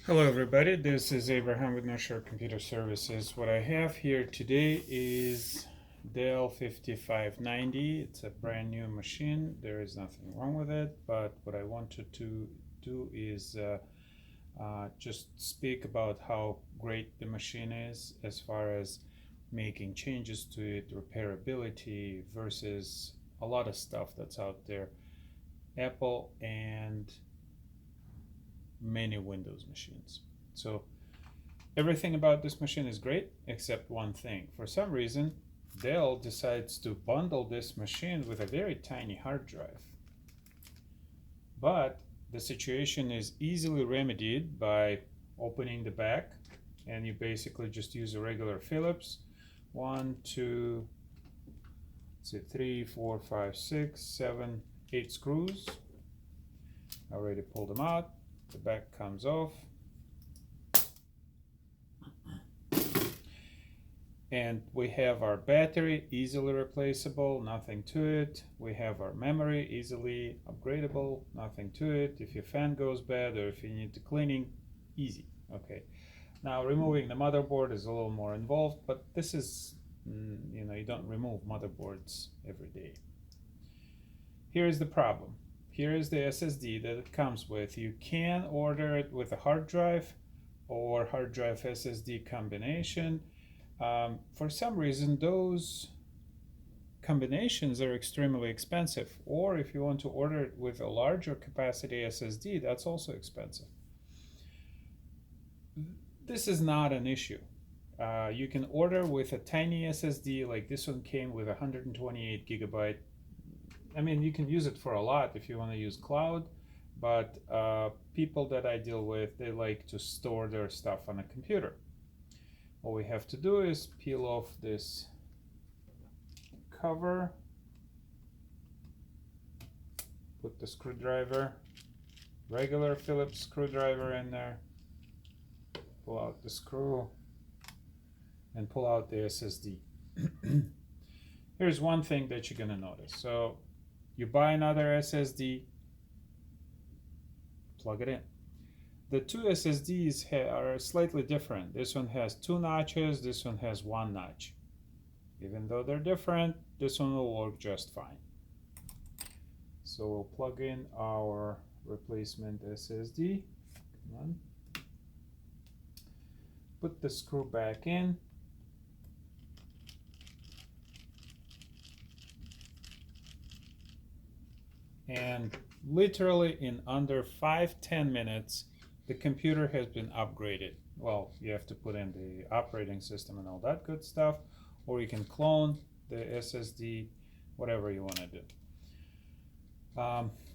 Hello everybody, this is Abraham with North Shore Computer Services. What I have here today is Dell 5590. It's a brand new machine. There is nothing wrong with it, but what I wanted to do is just speak about how great the machine is as far as making changes to it, repairability versus a lot of stuff that's out there. Apple and many Windows machines. So everything about this machine is great except one thing. For some reason, Dell decides to bundle this machine with a very tiny hard drive. But the situation is easily remedied by opening the back, and you basically just use a regular Phillips. 1, 2, let's see, 3, 4, 5, 6, 7, 8 screws. I already pulled them out. The back comes off. And we have our battery, easily replaceable, nothing to it. We have our memory, easily upgradable, nothing to it. If your fan goes bad or if you need the cleaning, easy. Okay. Now removing the motherboard is a little more involved, but this is, you don't remove motherboards every day. Here is the problem. Here is the SSD that it comes with. You can order it with a hard drive or hard drive SSD combination. For some reason, those combinations are extremely expensive. Or if you want to order it with a larger capacity SSD, that's also expensive. This is not an issue. You can order with a tiny SSD, like this one came with 128 gigabyte. I mean, you can use it for a lot if you want to use cloud, but people that I deal with, they like to store their stuff on a computer. All we have to do is peel off this cover, put the screwdriver, regular Phillips screwdriver in there, pull out the screw, and pull out the SSD. Here's one thing that you're going to notice. So you buy another SSD, plug it in. The two SSDs are slightly different. This one has 2 notches, this one has 1 notch. Even though they're different, this one will work just fine. So we'll plug in our replacement SSD. Come on. Put the screw back in. And literally in under 5-10 minutes, the computer has been upgraded. Well, you have to put in the operating system and all that good stuff, or you can clone the SSD, whatever you want to do.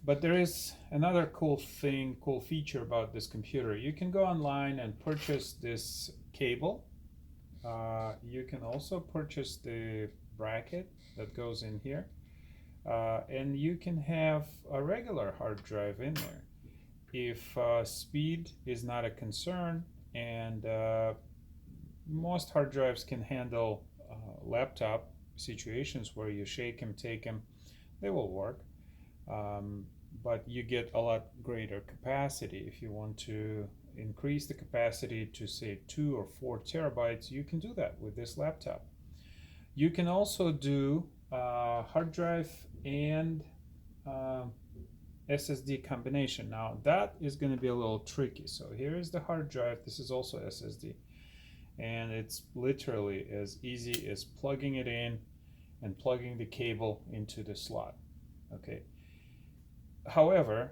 But there is another cool feature about this computer. You can go online and purchase this cable. You can also purchase the bracket that goes in here. And you can have a regular hard drive in there. If speed is not a concern, and most hard drives can handle laptop situations where you shake them, take them, they will work. But you get a lot greater capacity. If you want to increase the capacity to say 2 or 4 terabytes, you can do that with this laptop. You can also do hard drive and SSD combination. Now that is going to be a little tricky. So here is the hard drive. This is also SSD, and it's literally as easy as plugging it in and plugging the cable into the slot. Okay. However,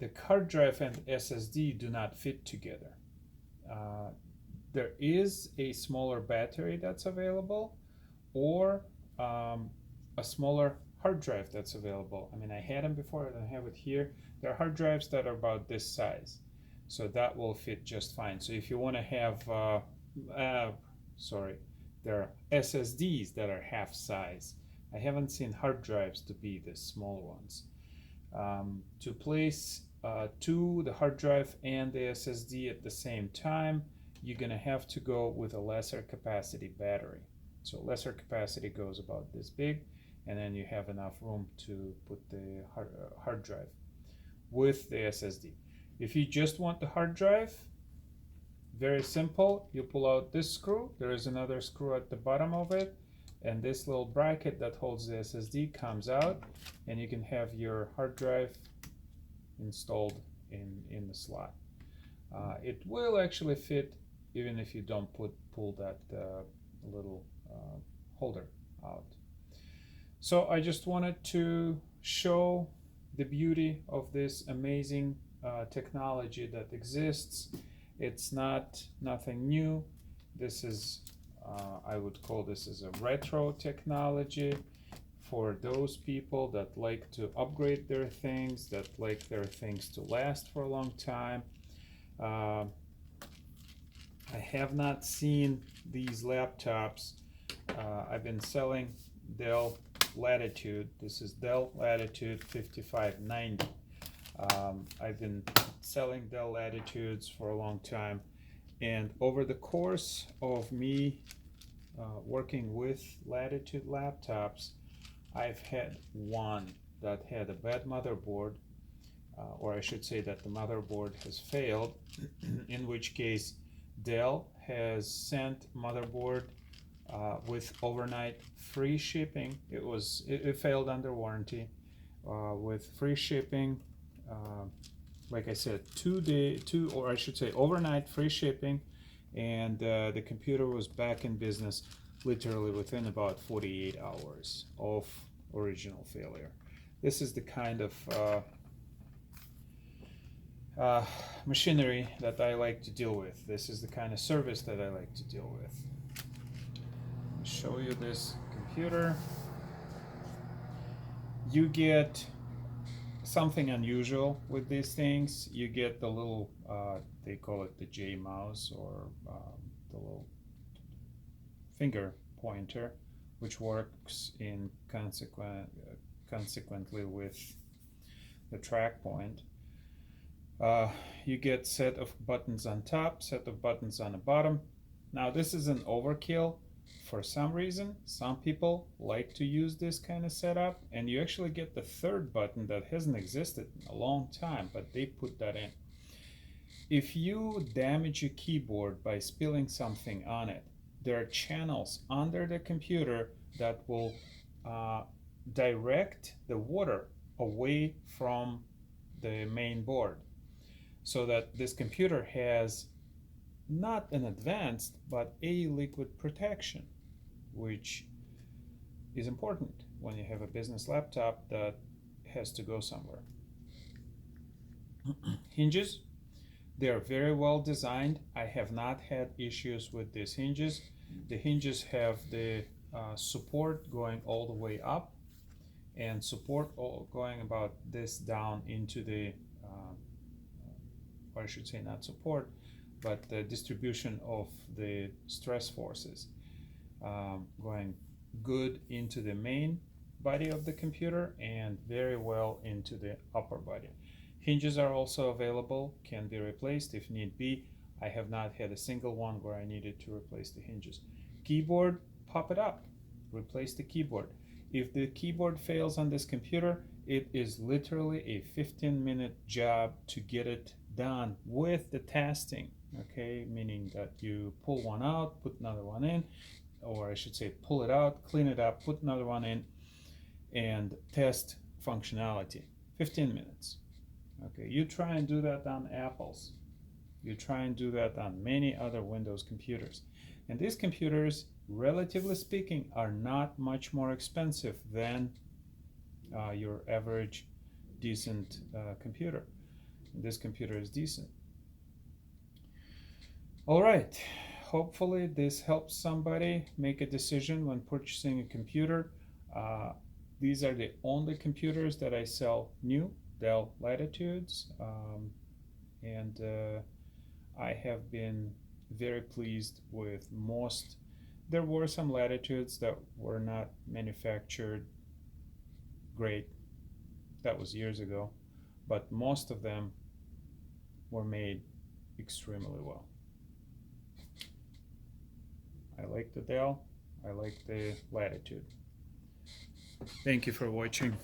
the hard drive and SSD do not fit together. There is a smaller battery that's available, or a smaller hard drive that's available. I mean, I had them before, I don't have it here. There are hard drives that are about this size, so that will fit just fine. So if you want to have, there are SSDs that are half size. I haven't seen hard drives to be the small ones. To place the hard drive and the SSD at the same time, you're going to have to go with a lesser capacity battery. So lesser capacity goes about this big, and then you have enough room to put the hard drive with the SSD. If you just want the hard drive, Very simple. You pull out this screw. There is another screw at the bottom of it, and this little bracket that holds the SSD comes out, and you can have your hard drive installed in the slot. It will actually fit even if you don't pull that little holder out. So I just wanted to show the beauty of this amazing technology that exists. It's nothing new. This is, I would call this as a retro technology for those people that like to upgrade their things, that like their things to last for a long time. I have not seen these laptops. I've been selling Dell Latitude. This is Dell Latitude 5590. I've been selling Dell Latitudes for a long time, and over the course of me working with Latitude laptops, I've had one that had a bad motherboard, or I should say that the motherboard has failed, in which case Dell has sent motherboard with overnight free shipping. It failed under warranty, with free shipping. Like I said, or I should say overnight free shipping, and the computer was back in business literally within about 48 hours of original failure. This is the kind of machinery that I like to deal with. This is the kind of service that I like to deal with. I'll show you this computer. You get something unusual with these things. You get the little, they call it the J mouse, or the little finger pointer, which works in consequently with the track point. You get set of buttons on top, set of buttons on the bottom. Now this is an overkill. For some reason, some people like to use this kind of setup, and you actually get the third button that hasn't existed in a long time, but they put that in. If you damage your keyboard by spilling something on it, there are channels under the computer that will direct the water away from the main board, so that this computer has not an advanced but a liquid protection, which is important when you have a business laptop that has to go somewhere. Hinges, they are very well designed. I have not had issues with these hinges. The hinges have the support going all the way up, and support going about this down into the, or I should say not support, but the distribution of the stress forces, going good into the main body of the computer and very well into the upper body. Hinges are also available, can be replaced if need be. I have not had a single one where I needed to replace the hinges. Keyboard, pop it up, replace the keyboard. If the keyboard fails on this computer, it is literally a 15-minute job to get it done with the testing. Okay, meaning that you pull one out, put another one in, or I should say pull it out, clean it up, put another one in, and test functionality. 15 minutes. Okay, you try and do that on Apple's. You try and do that on many other Windows computers. And these computers, relatively speaking, are not much more expensive than your average decent computer. This computer is decent. All right, hopefully this helps somebody make a decision when purchasing a computer. These are the only computers that I sell new, Dell Latitudes, and I have been very pleased with most. There were some Latitudes that were not manufactured great. That was years ago, but most of them were made extremely well. I like the Dell, I like the Latitude. Thank you for watching.